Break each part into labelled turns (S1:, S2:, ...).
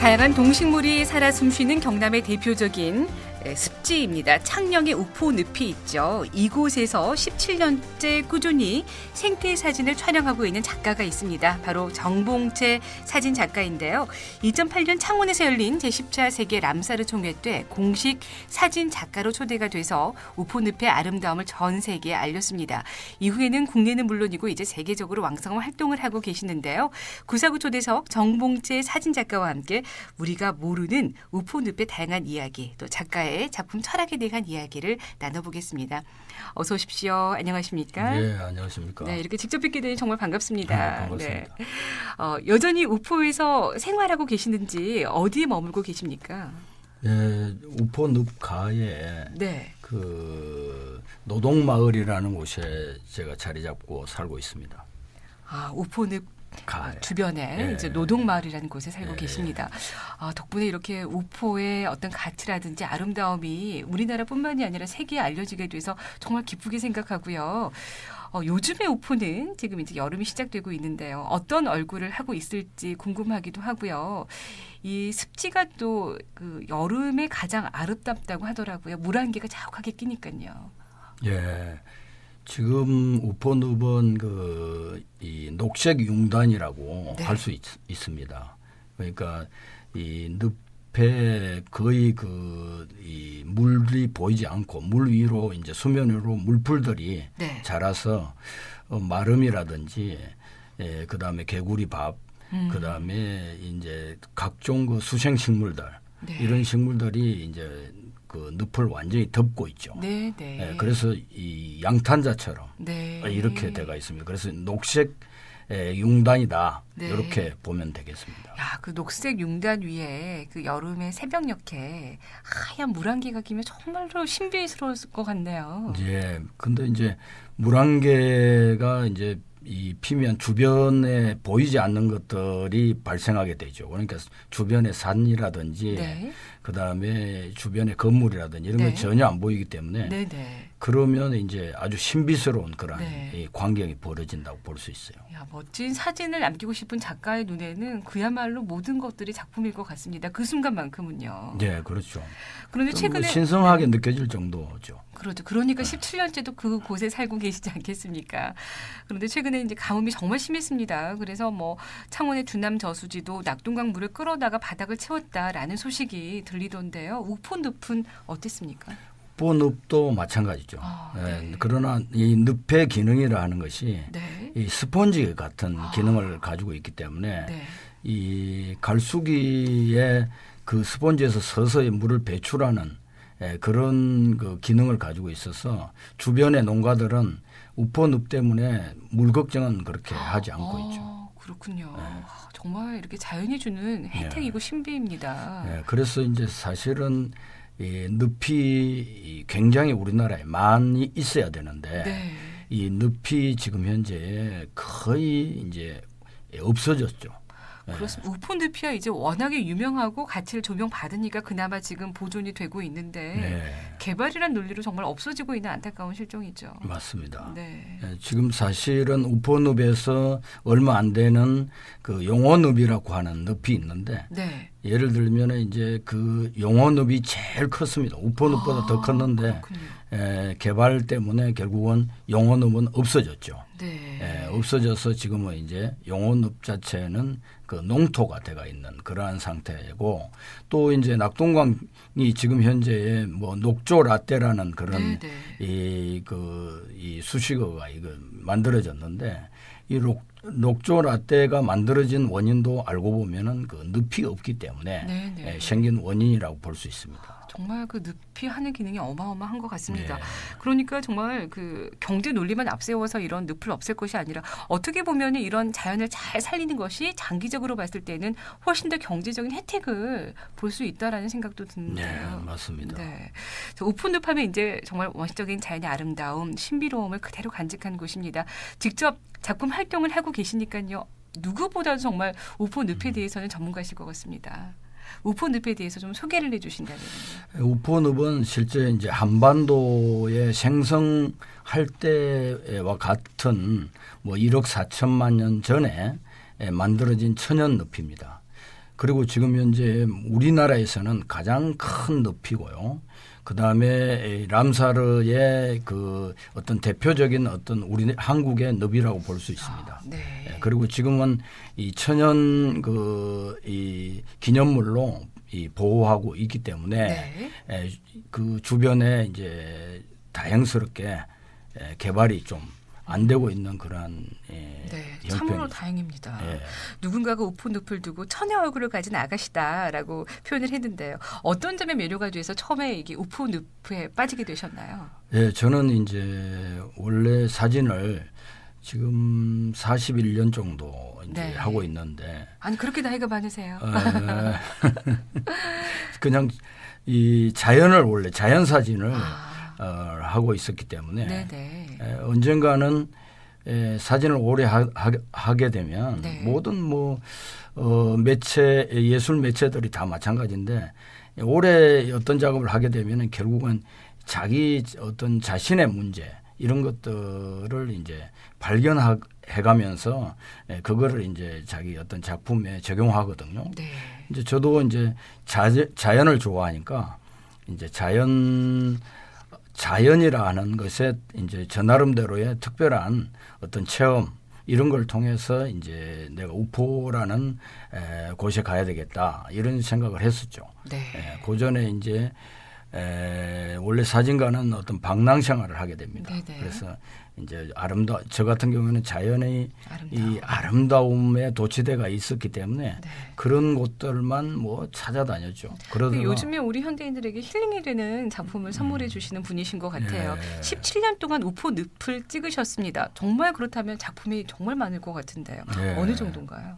S1: 다양한 동식물이 살아 숨쉬는 경남의 대표적인 습지입니다. 창녕에 우포늪이 있죠. 이곳에서 17년째 꾸준히 생태 사진을 촬영하고 있는 작가가 있습니다. 바로 정봉채 사진 작가인데요. 2008년 창원에서 열린 제10차 세계 람사르 총회 때 공식 사진 작가로 초대가 돼서 우포늪의 아름다움을 전 세계에 알렸습니다. 이후에는 국내는 물론이고 이제 세계적으로 왕성한 활동을 하고 계시는데요. 949 초대석 정봉채 사진 작가와 함께 우리가 모르는 우포늪의 다양한 이야기, 또 작가의 작품 철학에 대한 이야기를 나눠보겠습니다. 어서 오십시오. 안녕하십니까?
S2: 네, 안녕하십니까?
S1: 네, 이렇게 직접 뵙게 되니 정말 반갑습니다.
S2: 반갑습니다.
S1: 네. 여전히 우포에서 생활하고 계시는지 어디에 머물고 계십니까?
S2: 네, 우포늪 가에
S1: 네.
S2: 그 노동마을이라는 곳에 제가 자리 잡고 살고 있습니다.
S1: 아, 우포늪 주변에
S2: 네.
S1: 이제 노동마을이라는 곳에 살고
S2: 네.
S1: 계십니다. 덕분에 이렇게 우포의 어떤 가치라든지 아름다움이 우리나라뿐만이 아니라 세계에 알려지게 돼서 정말 기쁘게 생각하고요. 요즘의 우포는 지금 이제 여름이 시작되고 있는데요. 어떤 얼굴을 하고 있을지 궁금하기도 하고요. 이 습지가 또 그 여름에 가장 아름답다고 하더라고요. 물안개가 자욱하게 끼니까요.
S2: 예. 지금 우포늪은 이 녹색 융단이라고
S1: 네.
S2: 할 수 있습니다. 그러니까 이 늪에 거의 이 물이 보이지 않고 물 위로 이제 수면 위로 물풀들이
S1: 네.
S2: 자라서 마름이라든지 그다음에 개구리밥, 그다음에 이제 각종 그 수생 식물들
S1: 네.
S2: 이런 식물들이 이제 그 늪을 완전히 덮고 있죠.
S1: 네, 네.
S2: 예, 그래서 이 양탄자처럼
S1: 네.
S2: 이렇게 돼가 있습니다. 그래서 녹색 융단이다.
S1: 네.
S2: 이렇게 보면 되겠습니다.
S1: 야, 그 녹색 융단 위에 그 여름의 새벽녘에 하얀 물안개가 끼면 정말로 신비스러울 것 같네요.
S2: 예, 근데 이제 물안개가 이제 이 피면 주변에 보이지 않는 것들이 발생하게 되죠. 그러니까 주변의 산이라든지
S1: 네.
S2: 그다음에 주변의 건물이라든지 이런
S1: 네.
S2: 건 전혀 안 보이기 때문에
S1: 네, 네.
S2: 그러면 이제 아주 신비스러운 그런
S1: 네.
S2: 이 광경이 벌어진다고 볼 수 있어요.
S1: 야, 멋진 사진을 남기고 싶은 작가의 눈에는 그야말로 모든 것들이 작품일 것 같습니다. 그 순간만큼은요.
S2: 네, 그렇죠.
S1: 그런데 최근에
S2: 신성하게 느껴질 정도죠.
S1: 그렇죠. 그러니까 17년째도 그곳에 살고 계시지 않겠습니까? 그런데 최근에 이제 가뭄이 정말 심했습니다. 그래서 뭐 창원의 주남 저수지도 낙동강 물을 끌어다가 바닥을 채웠다라는 소식이 들리던데요. 우포늪은 어땠습니까?
S2: 우포늪도 마찬가지죠.
S1: 네.
S2: 그러나 이 늪의 기능이라 하는 것이
S1: 네.
S2: 이 스펀지 같은 기능을 가지고 있기 때문에
S1: 네.
S2: 이 갈수기에 그 스펀지에서 서서히 물을 배출하는 그런 그 기능을 가지고 있어서 주변의 농가들은 우포늪 때문에 물 걱정은 그렇게 하지 않고 있죠.
S1: 그렇군요.
S2: 네.
S1: 정말 이렇게 자연이 주는 혜택이고 신비입니다.
S2: 네, 그래서 이제 사실은 이 늪이 굉장히 우리나라에 많이 있어야 되는데
S1: 네.
S2: 이 늪이 지금 현재 거의 이제 없어졌죠.
S1: 그렇습니다. 우포늪이야 이제 워낙에 유명하고 가치를 조명받으니까 그나마 지금 보존이 되고 있는데
S2: 네.
S1: 개발이란 논리로 정말 없어지고 있는 안타까운 실정이죠.
S2: 맞습니다.
S1: 네.
S2: 지금 사실은 우포늪에서 얼마 안 되는 그 용호늪이라고 하는 늪이 있는데
S1: 네.
S2: 예를 들면 이제 그 용호늪이 제일 컸습니다. 우포늪보다 더 컸는데 개발 때문에 결국은 용호늪은 없어졌죠.
S1: 네.
S2: 없어져서 지금은 이제 용호늪 자체는 그 농토가 돼가 있는 그러한 상태고 또 이제 낙동강이 지금 현재의 뭐 녹조 라떼라는 그런 이 수식어가 이거 만들어졌는데 이 녹조 라떼가 만들어진 원인도 알고 보면은 그 늪이 없기 때문에 생긴 원인이라고 볼 수 있습니다.
S1: 정말 그 늪이 하는 기능이 어마어마한 것 같습니다.
S2: 네.
S1: 그러니까 정말 그 경제 논리만 앞세워서 이런 늪을 없앨 것이 아니라 어떻게 보면 이런 자연을 잘 살리는 것이 장기적으로 봤을 때는 훨씬 더 경제적인 혜택을 볼 수 있다라는 생각도 드는데요.
S2: 네, 맞습니다.
S1: 네. 우포늪 하면 이제 정말 원시적인 자연의 아름다움, 신비로움을 그대로 간직한 곳입니다. 직접 작품 활동을 하고 계시니까요. 누구보다도 정말 우포늪에 대해서는 전문가실 것 같습니다. 우포늪에 대해서 좀 소개를 해주신다면요.
S2: 우포늪은 실제 이제 한반도에 생성할 때와 같은 뭐 1억 4천만 년 전에 만들어진 천연 늪입니다. 그리고 지금 현재 우리나라에서는 가장 큰 늪이고요. 그다음에 람사르의 그 어떤 대표적인 어떤 우리 한국의 늪이라고 볼 수 있습니다.
S1: 네.
S2: 그리고 지금은 이 천연 이 기념물로 이 보호하고 있기 때문에
S1: 네.
S2: 그 주변에 이제 다행스럽게 개발이 좀 안 되고 있는 그러한
S1: 참으로 다행입니다.
S2: 예.
S1: 누군가가 우포늪을 두고 천의 얼굴을 가진 아가씨다라고 표현을 했는데요. 어떤 점에 매료가 돼서 처음에 이게 우포늪에 빠지게 되셨나요?
S2: 예, 저는 이제 원래 사진을 지금 41년 정도 이제
S1: 네.
S2: 하고 있는데.
S1: 아니 그렇게 나이가 많으세요?
S2: 그냥 이 자연을 원래 자연 사진을 하고 있었기 때문에
S1: 네네.
S2: 언젠가는 사진을 오래 하게 되면
S1: 네.
S2: 모든 매체 예술 매체들이 다 마찬가지인데 오래 어떤 작업을 하게 되면 결국은 자기 어떤 자신의 문제 이런 것들을 이제 발견해가면서 그거를 이제 자기 어떤 작품에 적용하거든요.
S1: 네.
S2: 이제 저도 이제 자연을 좋아하니까 이제 자연이라 하는 것에 이제 저 나름대로의 특별한 어떤 체험 이런 걸 통해서 이제 내가 우포라는 곳에 가야 되겠다 이런 생각을 했었죠.
S1: 네.
S2: 그 전에 이제 원래 사진가는 어떤 방랑 생활을 하게 됩니다.
S1: 네네.
S2: 그래서 이제 저 같은 경우에는 자연의 이 아름다움의 도취대가 있었기 때문에
S1: 네.
S2: 그런 곳들만 찾아다녔죠. 그러다가
S1: 요즘에 우리 현대인들에게 힐링이 되는 작품을 선물해 주시는 분이신 것 같아요. 17년 동안 우포늪을 찍으셨습니다. 정말 그렇다면 작품이 정말 많을 것 같은데요. 어느 정도인가요?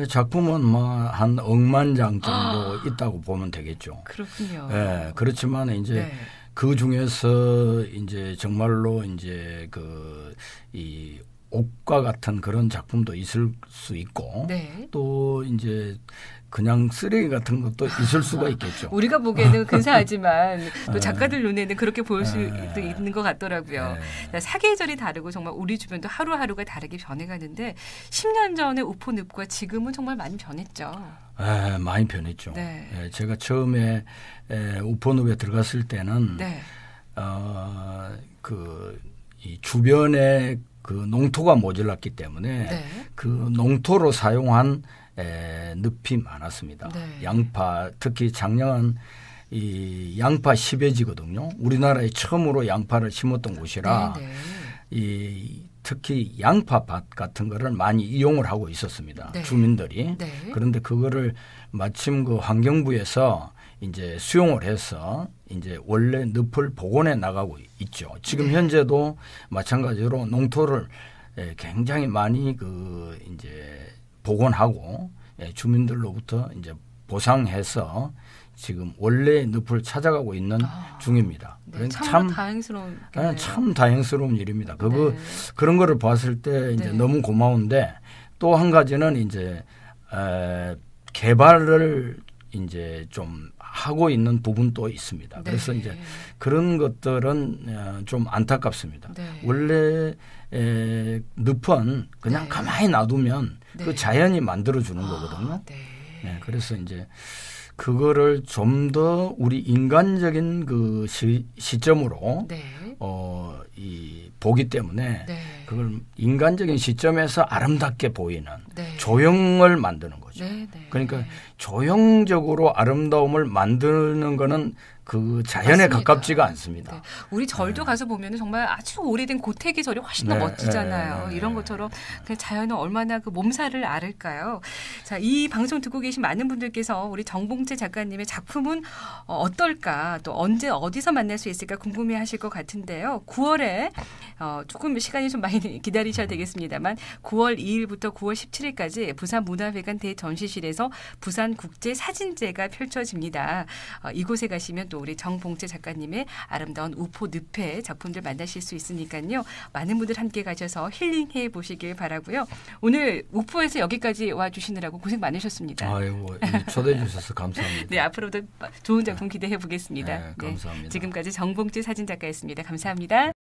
S2: 작품은 한 1억만 장 정도 있다고 보면 되겠죠.
S1: 그렇군요.
S2: 그렇지만 이제 그 중에서 이제 정말로 이제 이 옥과 같은 그런 작품도 있을 수 있고 또 이제 그냥 쓰레기 같은 것도 있을 수가 있겠죠.
S1: 우리가 보기에는 근사하지만 또 작가들 눈에는 그렇게 보일 수도 있는 것 같더라고요. 사계절이 다르고 정말 우리 주변도 하루하루가 다르게 변해가는데 10년 전에 우포늪과 지금은 정말 많이 변했죠.
S2: 많이 변했죠. 제가 처음에 우포늪에 들어갔을 때는 이 주변에 그 농토가 모자랐기 때문에 그 농토로 사용한 늪이 많았습니다. 양파 특히 작년은 이 양파 10회지거든요. 우리나라에 처음으로 양파를 심었던 곳이라 특히 양파밭 같은 거를 많이 이용을 하고 있었습니다. 주민들이. 그런데 그거를 마침 그 환경부에서 이제 수용을 해서 이제 원래 늪을 복원해 나가고 있죠. 지금 현재도 마찬가지로 농토를 굉장히 많이 이제 복원하고 주민들로부터 이제 보상해서 지금 원래 늪을 찾아가고 있는 중입니다.
S1: 참 다행스러운
S2: 참 다행스러운 일입니다. 그런 거를 봤을 때 이제 너무 고마운데 또 한 가지는 이제 개발을 이제 좀 하고 있는 부분도 있습니다. 그래서 이제 그런 것들은 좀 안타깝습니다. 원래 늪은 그냥 가만히 놔두면 그 자연이 만들어주는 거거든요. 그래서 이제 그거를 좀 더 우리 인간적인 그 시점으로 보기 때문에 그걸 인간적인 시점에서 아름답게 보이는 조형을 만드는 거죠. 그러니까 조형적으로 아름다움을 만드는 거는 그 자연에
S1: 맞습니다.
S2: 가깝지가 않습니다.
S1: 우리 절도 가서 보면 정말 아주 오래된 고택의 절이 훨씬 더 멋지잖아요. 이런 것처럼 그 자연은 얼마나 그 몸살을 앓을까요? 자, 이 방송 듣고 계신 많은 분들께서 우리 정봉재 작가님의 작품은 어떨까, 또 언제 어디서 만날 수 있을까 궁금해하실 것 같은데요. 9월에 조금 시간이 좀 많이 기다리셔야 되겠습니다만 9월 2일부터 9월 17일까지 부산문화회관 대전시실에서 부산국제사진제가 펼쳐집니다. 이곳에 가시면 또 우리 정봉재 작가님의 아름다운 우포늪의 작품들 만나실 수 있으니까요. 많은 분들 함께 가셔서 힐링해 보시길 바라고요. 오늘 우포에서 여기까지 와주시느라고 고생 많으셨습니다.
S2: 아이고, 초대해 주셔서 감사합니다.
S1: 네, 앞으로도 좋은 작품 기대해 보겠습니다.
S2: 감사합니다.
S1: 지금까지 정봉재 사진작가였습니다. 감사합니다.